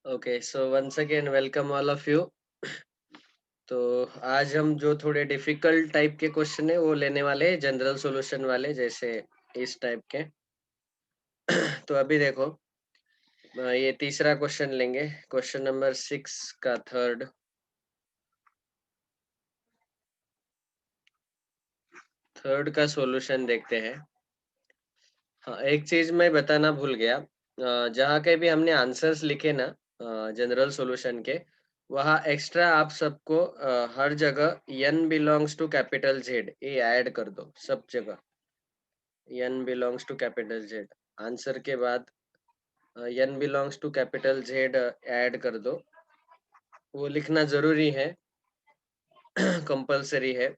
Okay, so once again welcome all of you. तो आज हम जो थोड़े डिफिकल्ट टाइप के क्वेश्चन है वो लेने वाले हैं, जनरल सॉल्यूशन वाले, जैसे इस टाइप के। तो अभी देखो, ये तीसरा क्वेश्चन लेंगे, क्वेश्चन नंबर 6 का थर्ड का सॉल्यूशन देखते हैं। हाँ, एक चीज मैं बताना भूल गया। जहाँ के भी हमने आंसर्स लिखे ना जनरल सॉल्यूशन के, वहाँ एक्स्ट्रा आप सबको हर जगह n belongs to capital Z ये ऐड कर दो सब जगह। n belongs to capital Z answer के बाद n belongs to capital Z add कर दो। वो लिखना जरूरी है, कंपलसरी है।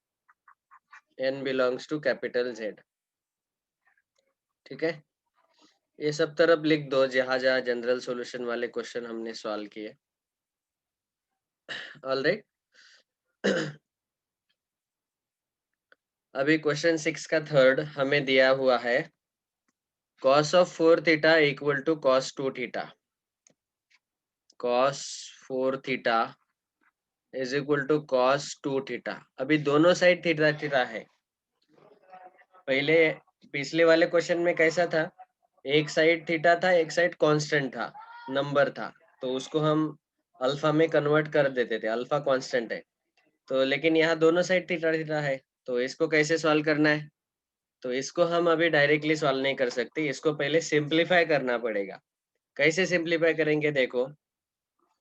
n belongs to capital Z, ठीक है। ये सब तरफ लिख दो जहाँ जहाँ जनरल सॉल्यूशन वाले क्वेश्चन हमने सॉल्व किए। ऑलराइट। अभी क्वेश्चन 6 का थर्ड हमें दिया हुआ है, cos of 4 theta equal to cos 2 theta. cos 4 theta is equal to cos 2 theta. अभी दोनों साइड थीटा थीटा है। पहले पिछले वाले क्वेश्चन में कैसा था, एक साइड थीटा था, एक साइड कांस्टेंट था, नंबर था। तो उसको हम अल्फा में कन्वर्ट कर देते थे, अल्फा कांस्टेंट है। तो लेकिन यहाँ दोनों साइड थीटा थीटा है, तो इसको कैसे सॉल्व करना है? तो इसको हम अभी डायरेक्टली सॉल्व नहीं कर सकते, इसको पहले सिंप्लीफाई करना पड़ेगा। कैसे सिंप्लीफाई करेंगे देखो,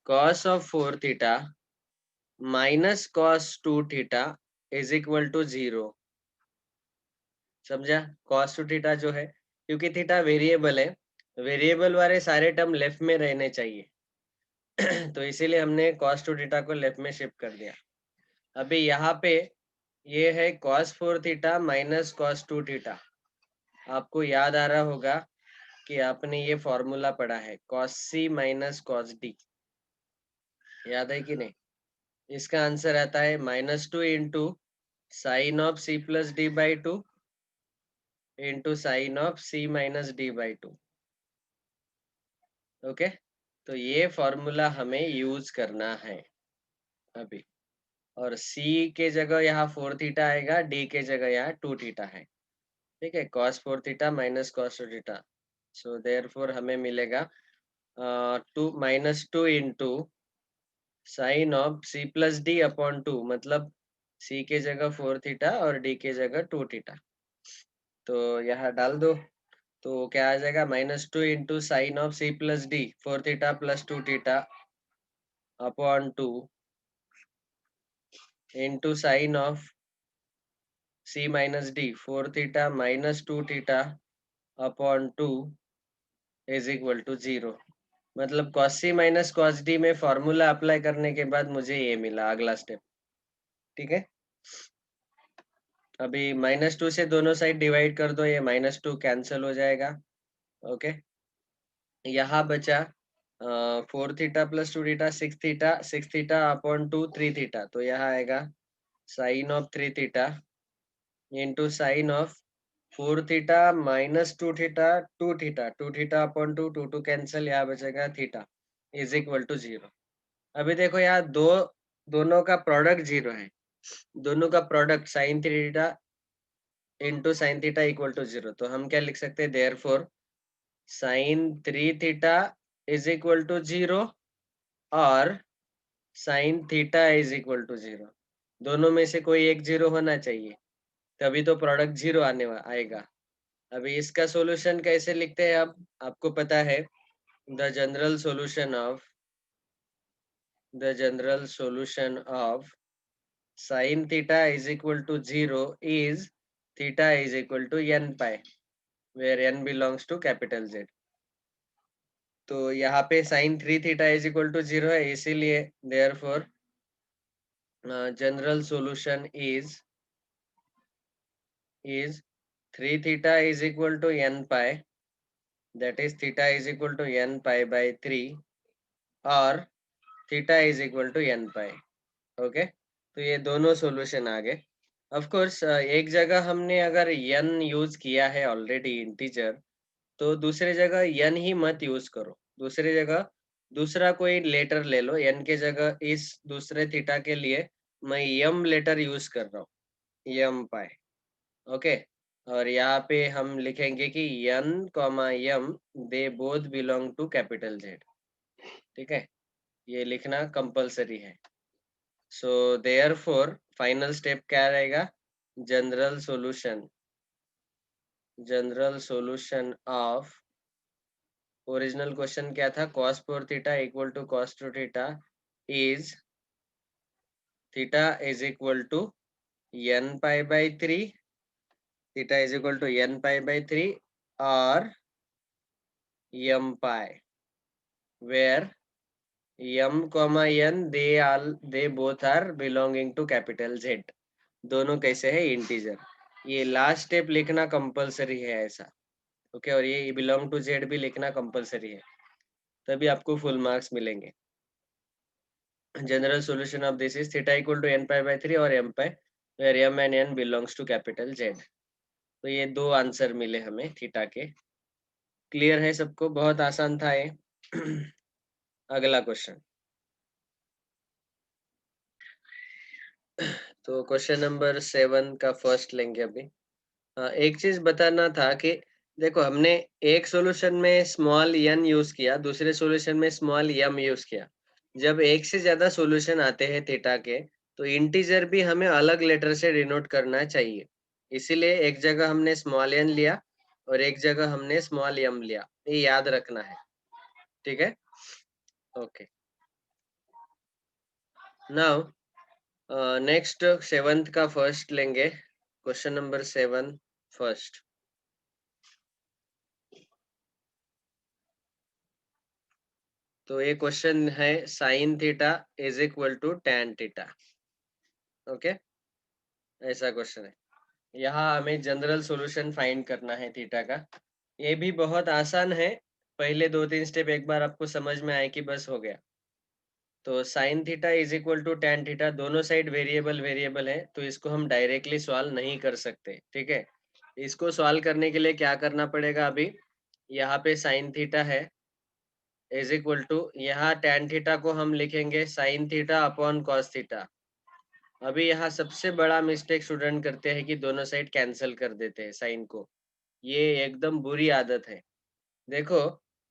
cos of 4 theta minus cos 2 theta is equal to 0। समझा? cos 2 थीटा जो है, क्योंकि थीटा वेरिएबल है, वेरिएबल वाले सारे टर्म लेफ्ट में रहने चाहिए। तो इसीलिए हमने cos 2 थीटा को लेफ्ट में शिफ्ट कर दिया। अभी यहाँ पे ये है cos 4 theta minus cos 2 theta. आपको याद आ रहा होगा कि आपने ये फॉर्मूला पढ़ा है, cos c minus cos d। याद है कि नहीं? इसका आंसर आता है -2 into sine of c plus D by two into sine of c minus D by two. Okay, तो ये फॉर्मूला हमें यूज करना है अभी। और c के जगह यहाँ 4 थीटा आएगा, d के जगह यहाँ 2 थीटा है। ठीक है, cos 4 theta minus cos 2 theta. So therefore हमें मिलेगा two -2 into sine of c plus D upon two, मतलब c के जगह 4 थीटा और d के जगह 2 थीटा। तो यहाँ डाल दो, तो क्या आ जाएगा, -2 into sine of c plus D 4 theta plus 2 theta upon two into sine of c minus D 4 theta minus 2 theta upon two is equal to 0। मतलब cos c minus cos d में फॉर्मूला अप्लाई करने के बाद मुझे ये मिला अगला step. ठीक है, अभी -2 से दोनों साइड डिवाइड कर दो, ये -2 कैंसिल हो जाएगा। ओके, यहाँ बचा 4 theta plus 2 theta 6 theta upon 2 3 theta. तो यहाँ आएगा sine of 3 theta into sine of 4 theta minus 2 theta 2 theta upon 2 cancel, यहाँ बचेगा थीटा इज इक्वल टू 0। अभी देखो यहाँ दोनों का प्रोडक्ट 0 है, दोनों का product sine 3 theta into sine theta equal to 0। तो हम क्या लिख सकते हैं, therefore sine 3 theta is equal to 0 और sine theta is equal to 0। दोनों में से कोई एक 0 होना चाहिए, तभी तो प्रोडक्ट 0 आएगा। अभी इसका सॉल्यूशन कैसे लिखते हैं, अब आपको पता है, the general solution of sin theta is equal to 0 is theta is equal to n pi, where n belongs to capital Z। तो यहाँ पे sin 3 theta is equal to 0 है, इसीलिए therefore general solution is 3 theta is equal to n pi, that is theta is equal to n pi by 3 और theta is equal to n pi। Okay, तो ये दोनों solution आ गए। Of course एक जगह हमने अगर n यूज किया है ऑलरेडी इंटीजर, तो दूसरी जगह n ही मत यूज करो। दूसरी जगह दूसरा कोई लेटर ले लो, n के जगह इस दूसरे थीटा के लिए मैं m लेटर यूज कर रहा हूँ, m पाई। ओके, और यहाँ पे हम लिखेंगे कि n comma m they both belong to capital Z। ठीक है, ये लिखना कंपलसरी है। सो देयरफॉर फाइनल स्टेप क्या रहेगा? General solution, general solution of original question क्या था? cos 4 theta equal to cos 2 theta is theta is equal to n pi by 3, theta is equal to n pi by 3 और m pi, where m comma n they both are belonging to capital Z। दोनों कैसे है? Integer. ये last step लिखना compulsory है ऐसा। Okay, और ये बिलोंग टू जेड भी लिखना कंपलसरी है, तभी आपको फुल मार्क्स मिलेंगे। General solution of this is theta equal to n pi by 3 और m pi, where m and n belongs to capital Z। तो ये दो आंसर मिले हमें थीटा के। क्लियर है सबको? बहुत आसान था ये। अगला क्वेश्चन। तो क्वेश्चन नंबर 7 का फर्स्ट लेंगे अभी। एक चीज बताना था कि देखो, हमने एक सॉल्यूशन में स्मॉल n यूज किया, दूसरे सॉल्यूशन में स्मॉल m यूज किया। जब एक से ज्यादा सॉल्यूशन आते हैं थीटा के, तो इंटीजर भी हमें अलग लेटर से डिनोट करना चाहिए। इसीलिए एक जगह हमने स्मॉल n लिया और एक जगह हमने स्मॉल m लिया, ये याद रखना है। ठीक है, ओके। नाउ नेक्स्ट सेवंथ का फर्स्ट लेंगे, क्वेश्चन नंबर 7 फर्स्ट। तो ये क्वेश्चन है sine theta is equal to tan theta. Okay, ऐसा क्वेश्चन है। यहाँ हमें जनरल सॉल्यूशन फाइंड करना है थीटा का। ये भी बहुत आसान है, पहले 2-3 स्टेप एक बार आपको समझ में आए कि बस हो गया। तो sine theta is equal to tan theta, दोनों साइड वेरिएबल वेरिएबल है, तो इसको हम डायरेक्टली सॉल्व नहीं कर सकते। ठीक है, इसको सॉल्व करने के लिए क्या करना पड़ेगा? अभी यहाँ पे साइन थीटा है इज इक्वल टू, यहाँ टैन थीटा को हम लिखेंगे sine theta upon cos theta. अभी यहाँ सबसे बड़ा मिस्टेक स्टूडेंट करते हैं कि दोनों साइड कैंसिल कर देते हैं साइन को। ये एकदम बुरी आदत है। देखो,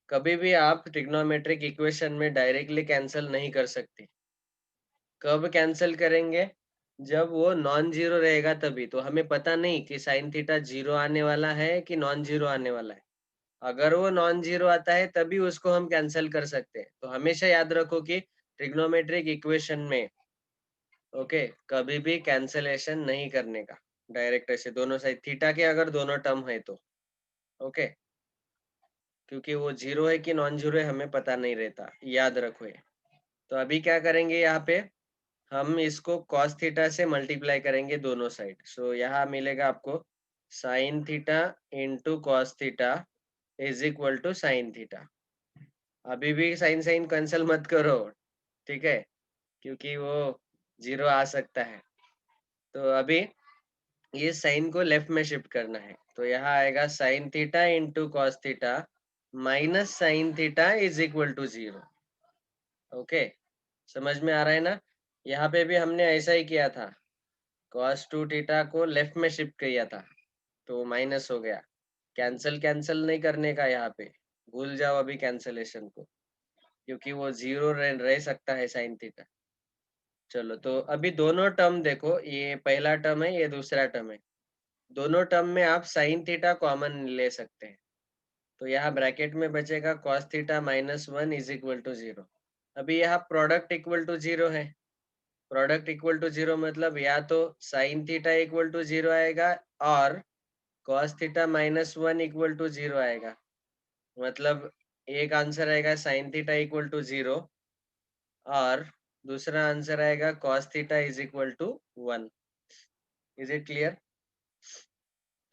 कभी भी आप ट्रिग्नोमेट्रिक इक्वेशन में डायरेक्टली कैंसिल नहीं कर सकते। कब कैंसिल करेंगे? जब वो नॉन जीरो रहेगा तभी। तो हमें पता नहीं कि साइन थीटा जीरो आने वाला है कि नॉन जीरो आने वाला है। अगर वो नॉन जीरो आता है तभी उसको हम कैंसिल कर सकते हैं। तो हमेशा याद रखो कि ट्रिग्नोमेट्रिक इक्वेशन में ओके, कभी भी कैंसलेशन नहीं करने का, डायरेक्ट ऐसे दोनों साइड थीटा के अगर दोनों टर्म है तो। ओके, क्योंकि वो जीरो है कि नॉन जीरो है हमें पता नहीं रहता, याद रखो ये। तो अभी क्या करेंगे? यहाँ पे हम इसको cos थीटा से मल्टीप्लाई करेंगे दोनों साइड। सो यहाँ मिलेगा आपको sine theta into cos theta is equal to sine theta. अभी भी साइन साइन कैंसिल मत करो, ठीक है, क्योंकि वो जीरो आ सकता है। तो अभी ये साइन को लेफ्ट में शिफ्ट करना है, तो यहाँ आएगा sine theta into cos theta minus sine theta is equal to zero. Okay, समझ में आ रहा है ना? यहाँ पे भी हमने ऐसा ही किया था, cos 2 थीटा को लेफ्ट में शिफ्ट किया था, तो माइनस हो गया। कैंसिल कैंसिल नहीं करने का यहाँ पे, भूल जाओ अभी कैंसिलेशन को, क्योंकि वो जीरो रह सकता है साइन थीटा। चलो, तो अभी दोनों टर्म देखो, ये पहला टर्म है, ये दूसरा टर्म है। दोनों टर्म में आप साइन थीटा कॉमन ले सकते हैं, तो यहाँ ब्रैकेट में बचेगा cos theta minus 1 is equal to zero. अभी यहाँ प्रोडक्ट इक्वल टू जीरो है, प्रोडक्ट इक्वल टू जीरो मतलब या तो sine theta equal to zero आएगा और cos theta minus 1 equal to zero आएगा। मतलब एक आंसर आएगा sine theta equal to zero और दूसरा आंसर आएगा cos theta is equal to 1। Is it clear?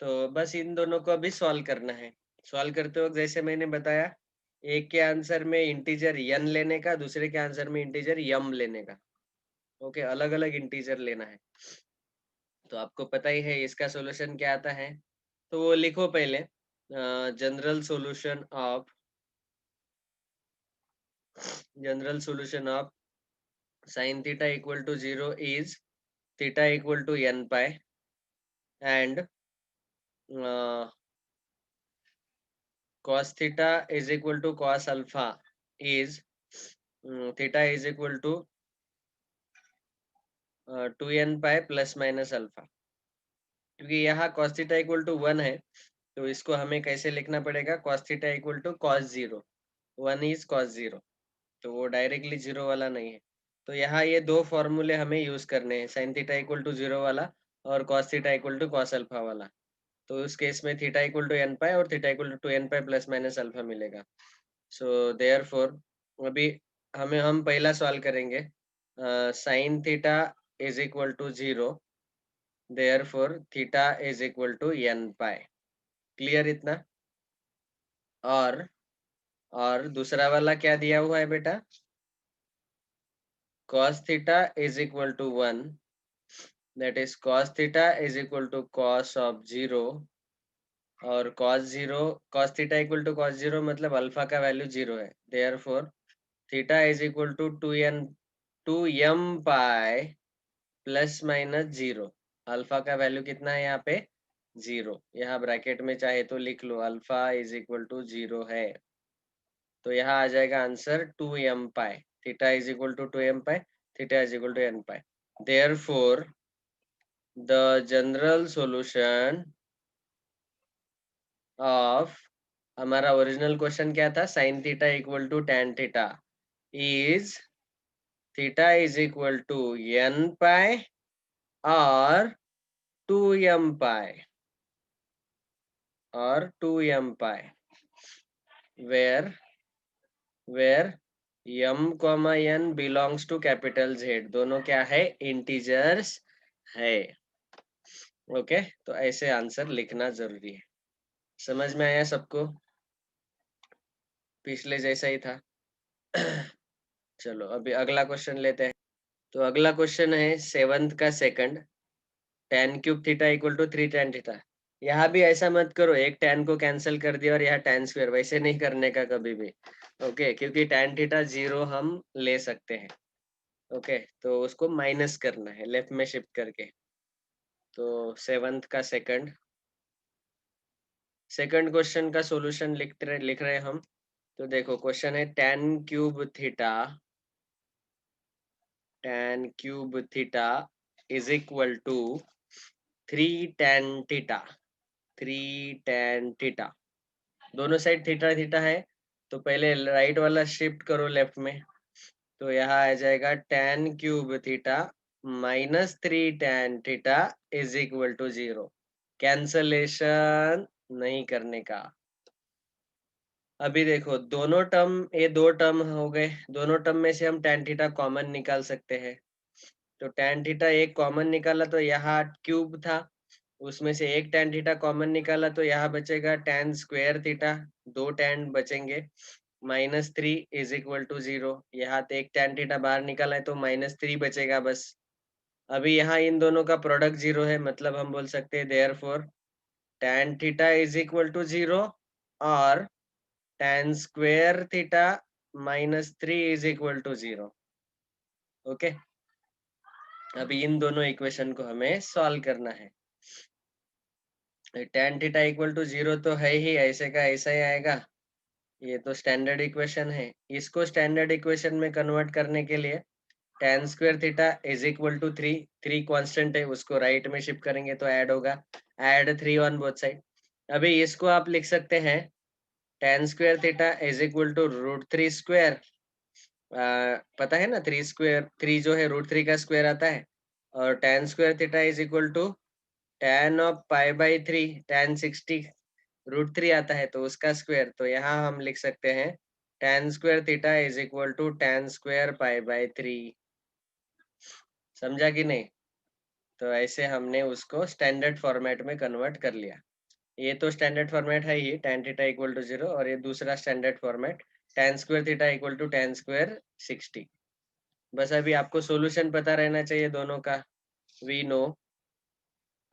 तो बस इन दोनों को अभी सॉल्व करना है। सॉल्व करते वक्त जैसे मैंने बताया, एक के आंसर में इंटीजर n लेने का, दूसरे के आंसर में इंटीजर m लेने का। ओके, अलग अलग इंटीजर लेना है। तो आपको पता ही है इसका सॉल्यूशन क्या आता है, तो वो लिखो पहले। General solution of general solution of sin theta equal to 0 is theta equal to n pi and cos theta is equal to cos alpha is theta is equal to 2n pi plus minus alpha, क्योंकि यहाँ cos theta equal to 1 है तो इसको हमें कैसे लिखना पड़ेगा, cos theta equal to cos 0, 1 is cos 0, तो वो डायरेक्टली जीरो वाला नहीं है। तो यहाँ ये दो फॉर्मूले हमें यूज करने हैं, sine theta equal to zero वाला और cos theta equal to cos alpha वाला। तो उस केस में theta equal to n pi और theta equal to n pi plus minus alpha मिलेगा। सो देयरफॉर अभी हम पहला सवाल करेंगे, sine theta is equal to zero, therefore theta is equal to n pi. Clear इतना? और दूसरा वाला क्या दिया हुआ है बेटा, cos theta is equal to 1, that is cos theta is equal to cos of 0 और cos theta equal to cos 0 मतलब अल्फा का वैल्यू 0 है, therefore theta is equal to 2m pi plus minus 0। Alpha का value कितना है यहाँ पे, 0। यहाँ ब्रैकेट में चाहे तो लिख लो अल्फा इज इक्वल टू 0 है, तो यहाँ आ जाएगा answer 2m pi, theta is equal to 2m pi, theta is equal to n pi. Therefore the general solution of, हमारा ओरिजिनल क्वेश्चन क्या था, sine theta equal to tan theta is theta is equal to n pi और 2m pi और 2m pi, where where m comma n belongs to capital Z, दोनों क्या है, integers है। Okay तो ऐसे आंसर लिखना जरूरी है। समझ में आया सबको? पिछले जैसा ही था। चलो अभी अगला क्वेश्चन लेते हैं। तो अगला क्वेश्चन है सेवंथ का second, tan cube theta equal to 3 tan theta. यहाँ भी ऐसा मत करो एक tan को कैंसिल कर दिया और यहाँ tan स्क्वायर, वैसे नहीं करने का कभी भी। ओके क्योंकि tan थीटा 0 हम ले सकते हैं। ओके तो उसको माइनस करना है लेफ्ट में शिफ्ट करके। तो सेवंथ का सेकंड क्वेश्चन का सॉल्यूशन लिख रहे हैं हम। तो देखो क्वेश्चन है tan cube theta is equal to 3 tan theta, 3 tan theta. दोनों साइड थीटा थीटा है तो पहले राइट वाला शिफ्ट करो लेफ्ट में, तो यहाँ आ जाएगा tan cube theta minus 3 tan theta is equal to 0। Cancellation नहीं करने का। अभी देखो दोनों टर्म, ये दो टर्म हो गए, दोनों टर्म में से हम tan थीटा कॉमन निकाल सकते हैं। तो tan थीटा एक कॉमन निकाला तो यहाँ क्यूब था, उसमें से एक tan थीटा कॉमन निकाला तो यहाँ बचेगा tan स्क्वायर थीटा, दो tan बचेंगे, -3 इज इक्वल टू 0। यहाँ तो एक tan थीटा बाहर निकाला है तो -3 बचेगा बस। अभी यहाँ इन दोनों का प्रोडक्ट 0 है, मतलब हम बोल सकते हैं therefore tan theta is equal to 0 और tan square theta -3 is equal to 0। Okay अभी इन दोनों इक्वेशन को हमें सॉल्व करना है। tan थीटा इक्वल टू 0 तो है ही, ऐसे का ऐसा ही आएगा, ये तो स्टैंडर्ड इक्वेशन है। इसको स्टैंडर्ड इक्वेशन में कन्वर्ट करने के लिए tan square theta is equal to 3, 3 constant है उसको राइट में शिफ्ट करेंगे तो ऐड होगा, ऐड 3 ऑन बोथ साइड। अभी इसको आप लिख सकते हैं tan square theta is equal to √3 square, पता है ना 3 स्क्वायर, 3 जो है √3 का स्क्वायर आता है, और tan square theta is equal to tan of π/3, tan 60 √3 आता है तो उसका स्क्वायर। तो यहाँ हम लिख सकते हैं tan square theta is equal to tan square π/3। समझा कि नहीं? तो ऐसे हमने उसको स्टैंडर्ड फॉर्मेट में कन्वर्ट कर लिया। ये तो स्टैंडर्ड फॉर्मेट है ही, tan थीटा इक्वल टू 0, और ये दूसरा standard format tan square theta equal to tan square 60। बस अभी आपको सॉल्यूशन पता रहना चाहिए दोनों का। वी नो,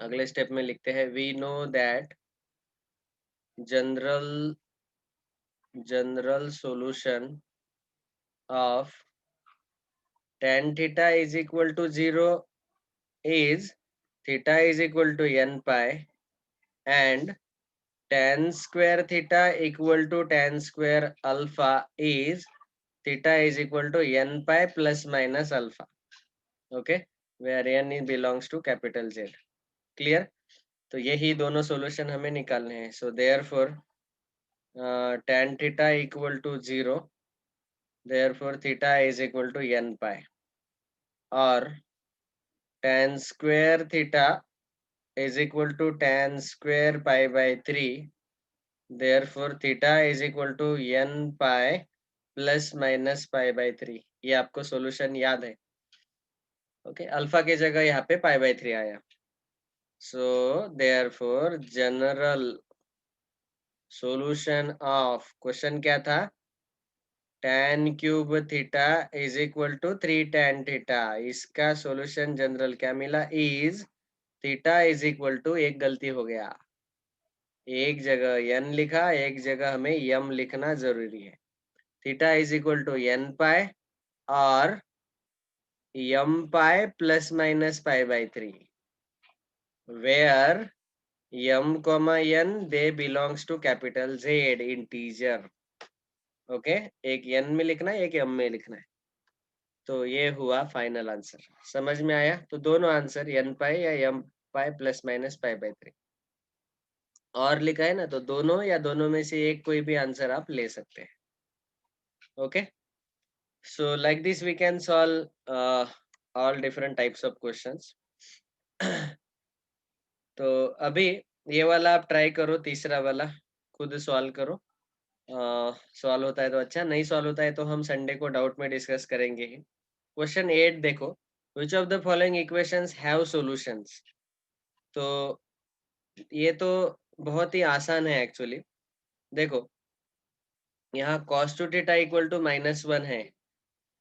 अगले स्टेप में लिखते हैं, we know that general solution of tan theta is equal to 0 is theta is equal to n pi and tan square theta equal to tan square alpha is theta is equal to n pi plus minus alpha. Okay, where n belongs to capital Z. Clear? तो यही दोनों solution हमें निकालने हैं. So therefore tan theta equal to 0, therefore theta is equal to n pi, or tan square theta is equal to tan square pi by 3, therefore theta is equal to n pi plus minus pi by 3. ये आपको solution याद है. Okay, alpha की जगह यहाँ पे पाई by 3 आया. So therefore general solution of question क्या था? tan cube theta is equal to 3 tan theta. इसका सॉल्यूशन जनरल क्या मिला? Is theta is equal to, एक गलती हो गया, एक जगह n लिखा, एक जगह हमें m लिखना जरूरी है. Theta is equal to n pi और m pi plus minus pi by 3, where m comma n they belongs to capital Z integer. Okay, एक n में लिखना है, एक m में लिखना है. तो ये हुआ फाइनल आंसर. समझ में आया? तो दोनों आंसर n पाई या m pi plus minus pi by 3 और लिखा है ना, तो दोनों या दोनों में से एक कोई भी आंसर आप ले सकते हैं. Okay, so like this we can solve all different types of questions. तो अभी ये वाला आप ट्राई करो, तीसरा वाला खुद सॉल्व करो. सॉल्व होता है तो अच्छा, नहीं सॉल्व होता है तो हम संडे को डाउट में डिस्कस करेंगे ही. क्वेश्चन 8 देखो, विच of the following equations have solutions. तो ये तो बहुत ही आसान है एक्चुअली. देखो, यहाँ cos two theta equal to -1 है.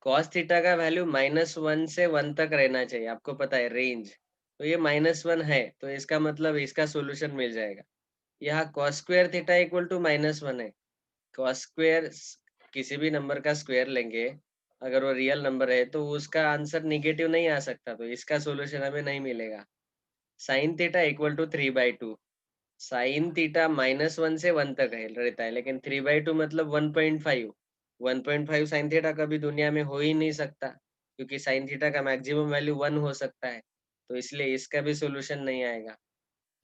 cos थीटा का वैल्यू -1 से 1 तक रहना चाहिए, आपको पता है रेंज. तो ये -1 है, तो इसका मतलब इसका सॉल्यूशन मिल जाएगा. यहाँ cos square theta equal to -1 है. cos स्क्वायर किसी भी नंबर का स्क्वायर लेंगे, अगर वो रियल नंबर है तो उसका आंसर निगेटिव नहीं आ सकता, तो इसका सॉल्यूशन हमें नहीं मिलेगा. Sine theta equal to 3/2. Sine theta -1 से 1 तक है रहता है, लेकिन 3/2 मतलब 1.5. 1.5 साइन थीटा कभी दुनिया में हो ही नहीं सकता, क्योंकि साइन थीटा का मैक्सिमम वैल्यू 1 हो सकता है. तो इसलिए इसका भी सॉल्यूशन नहीं आएगा.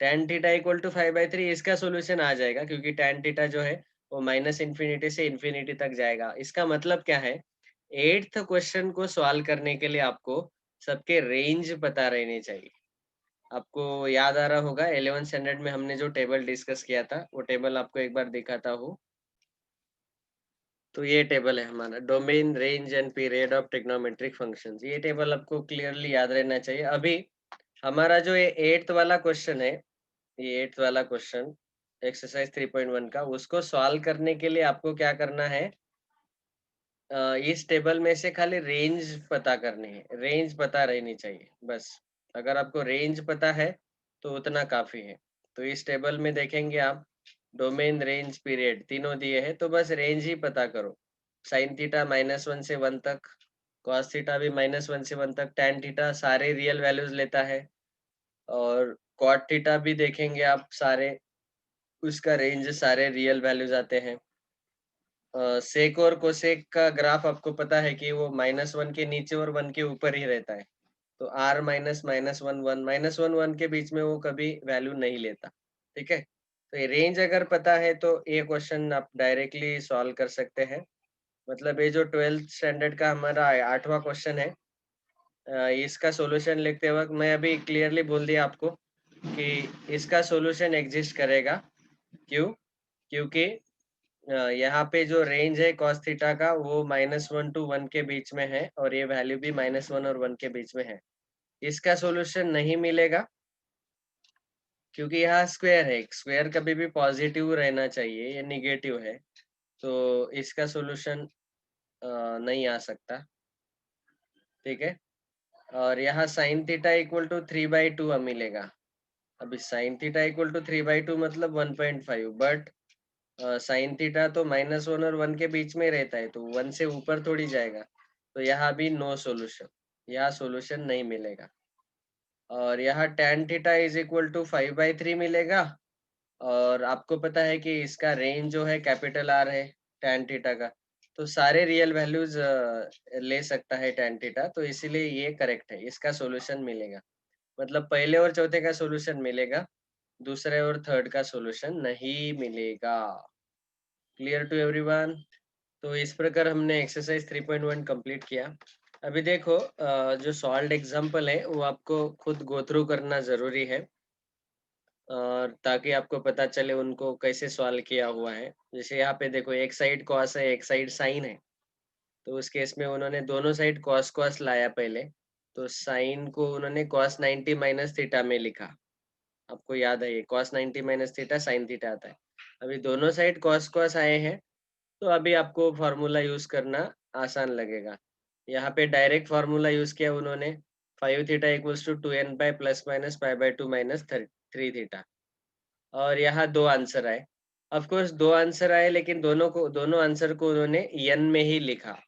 tan थीटा इक्वल टू 5/3, इसका सॉल्यूशन आ जाएगा, क्योंकि tan थीटा जो है वो -इन्फिनिटी से इन्फिनिटी तक जाएगा. इसका मतलब क्या है? 8th क्वेश्चन को सॉल्व करने के लिए आपको सबके रेंज पता रहने चाहिए. आपको याद आ रहा होगा 11th स्टैंडर्ड में हमने जो टेबल डिस्कस किया था, वो टेबल आपको एक बार दिखाता हूँ. तो ये टेबल है हमारा, domain, range and period of trigonometric functions. ये टेबल आपको क्लियरली याद रहना चाहिए. अभी हमारा जो ये 8th वाला क्वेश्चन है, ये 8th वाला क्वेश्चन एक्सरसाइज 3.1 का, उसको सॉल्व करने के लिए आपको क्या करना है? इस टेबल में से खाली रेंज पता करनी है, रेंज पता रहनी चाहिए बस. अगर आपको रेंज पता है तो उतना काफी है. तो इस टेबल में देखेंगे आप, डोमेन, रेंज, पीरियड तीनों दिए हैं, तो बस रेंज ही पता करो. साइन थीटा -1 से 1 तक, कॉस थीटा भी -1 से 1 तक, टैन थीटा सारे रियल वैल्यूज लेता है, और कॉट थीटा भी देखेंगे आप, सारे उसका रेंज सारे रियल वैल्यूज आते हैं. सेक और कोसेक का ग्राफ आपको पता है कि वो -1 के नीचे और 1 के ऊपर ही रहता है. तो r माइनस -1 1 -1 1 के बीच में वो कभी वैल्यू नहीं लेता. ठीक है, तो ये रेंज अगर पता है तो ये क्वेश्चन आप डायरेक्टली सॉल्व कर सकते हैं. मतलब ये जो 12th स्टैंडर्ड का हमारा 8वां क्वेश्चन है, इसका सॉल्यूशन लिखते वक्त मैं अभी क्लियरली बोल दिया आपको कि इसका सॉल्यूशन एग्जिस्ट करेगा. क्यों? क्योंकि यहाँ पे जो रेंज है cos थीटा का, वो -1 to 1 के बीच में है, और ये वैल्यू भी -1 और 1 के बीच में है. इसका सॉल्यूशन नहीं मिलेगा, क्योंकि यहाँ स्क्वायर है. स्क्वायर कभी भी पॉजिटिव रहना चाहिए, ये निगेटिव है, तो इसका सॉल्यूशन नहीं आ सकता. ठीक है, और यहाँ साइन थीटा इक्वल टू 3/2 मिलेगा. अभी साइन थीटा इक्वल टू 3/2 मतलब 1.5, बट साइन थीटा तो -1 और 1 के बीच में रहता है, तो 1 से ऊपर थोड़ी जाएगा, तो यहाँ भी नो सॉल्यूशन, यहाँ सॉल्यूशन नहीं मिलेगा। और यहाँ tan theta is equal to 5/3 मिलेगा, और आपको पता है कि इसका रेंज जो है कैपिटल R है tan थीटा का, तो सारे रियल वैल्यूज ले सकता है tan थीटा, तो इसीलिए ये करेक्ट है, इसका सॉल्यूशन मिलेगा। मतलब पहले और चौथे का सॉल्यूशन मिलेगा, दूसरे और थर्ड का सॉल्यूशन नहीं मिलेगा। Clear to everyone? तो इस प्रकार हमने एक्सरसाइज 3.1 कंप्लीट किया। अभी देखो, जो सॉल्व्ड एग्जांपल है वो आपको खुद गो थ्रू करना जरूरी है, और ताकि आपको पता चले उनको कैसे सॉल्व किया हुआ है। जैसे यहाँ पे देखो, एक साइड कॉस है, एक साइड साइन है, तो उस केस में उन्होंने दोनों साइड कॉस कॉस लाया पहले, तो साइन को उन्होंने cos 90 माइनस थीटा में लिखा। आपको याद है, ये cos 90 minus theta sine theta आता है। अभी दोनों साइड कॉस कॉस आए हैं, तो अभी आपको फॉर्मूला यूज करना आसान लगेगा। यहाँ पे डायरेक्ट फॉर्मूला यूज किया उन्होंने, 5 theta equals to 2n by plus minus pi by 2 minus 3 theta, और यहाँ दो आंसर आए। ऑफ कोर्स दो आंसर आए, लेकिन दोनों आंसर को उन्होंने n में ही लिखा,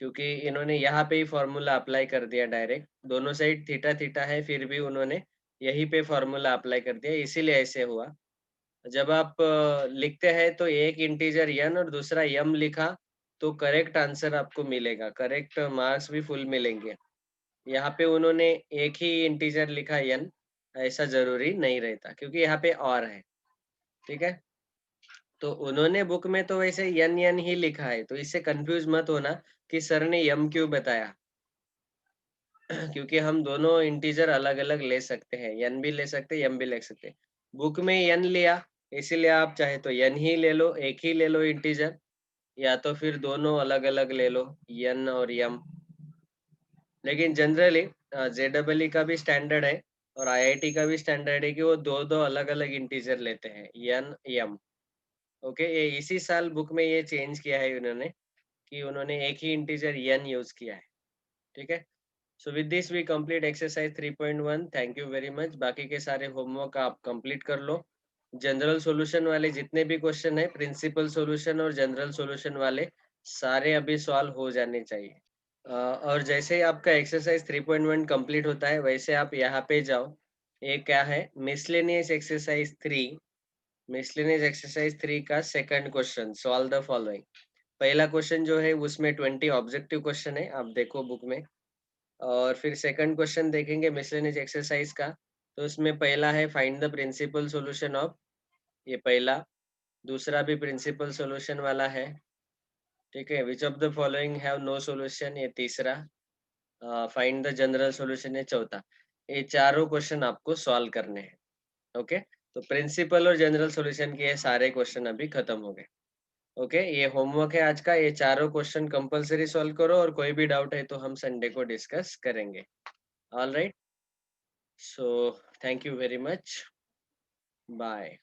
क्योंकि इन्होंने यहाँ पे ही फॉर्मूला अप्लाई कर दिया डायरेक्ट। दोनों साइड थीटा थीटा है, फिर भी उन्होंने यहीं पे फॉर्मूला अप्लाई कर दिया, इसीलिए ऐसे हुआ। जब आप लिखते हैं तो एक इंटीजर n और दूसरा m लिखा, तो करेक्ट आंसर आपको मिलेगा, करेक्ट मार्क्स भी फुल मिलेंगे। यहाँ पे उन्होंने एक ही इंटीजर लिखा n, ऐसा जरूरी नहीं रहता, क्योंकि यहाँ पे और है। ठीक है, तो उन्होंने बुक में तो वैसे n ही लिखा है, तो इससे कंफ्यूज मत होना कि सर ने m क्यों बताया। क्योंकि हम दोनों इंटीजर अलग अलग ले सकते हैं, n भी ले सकते हैं, m भी ले सकते हैं। बुक में n लिया, इसीलिए आप चाहे तो n ही ले लो, एक ही ले लो इंटीजर, या तो फिर दोनों अलग अलग ले लो, n और m। लेकिन जनरली JEE का भी स्टैंडर्ड है, और IIT का भी स्टैंडर्ड है कि वो दो दो अलग अलग इंटीजर लेते हैं, n m। ओके, ये इसी साल बुक में ये चेंज किया है उन्होंने, कि उन्होंने एक ही इंटीजर n यूज किया है। ठीक है, so with this we complete exercise 3.1। Thank you very much. बाकी के सारे होमवर्क आप कंप्लीट कर लो। जनरल सॉल्यूशन वाले जितने भी क्वेश्चन है, प्रिंसिपल सॉल्यूशन और जनरल सॉल्यूशन वाले, सारे अभी सॉल्व हो जाने चाहिए। और जैसे ही आपका एक्सरसाइज 3.1 कंप्लीट होता है, वैसे आप यहाँ पे जाओ। ये क्या है, मिसलेनियस एक्सरसाइज 3। मिसलेनियस एक्सरसाइज 3 का second question, solve the following. पहला क्वेश्चन जो है उसमें 20 ऑब्जेक्टिव क्वेश्चन है, आप देखो बुक में। और फिर सेकंड क्वेश्चन देखेंगे मिसलेनियस एक्सरसाइज का, तो उसमें पहला है find the principal solution of, ये पहला। दूसरा भी प्रिंसिपल सॉल्यूशन वाला है। ठीक है, which of the following have no solution, ये तीसरा। फाइंड द जनरल सॉल्यूशन, ये चौथा। ये चारों क्वेश्चन आपको सॉल्व करने हैं। ओके, तो प्रिंसिपल और जनरल सॉल्यूशन के ये सारे क्वेश्चन अभी खत्म हो गए। ओके, ये होमवर्क है आज का, ये चारों क्वेश्चन कंपलसरी सॉल्व करो, और कोई भी डाउट है तो हम संडे को डिस्कस करेंगे। All right, so thank you very much, bye.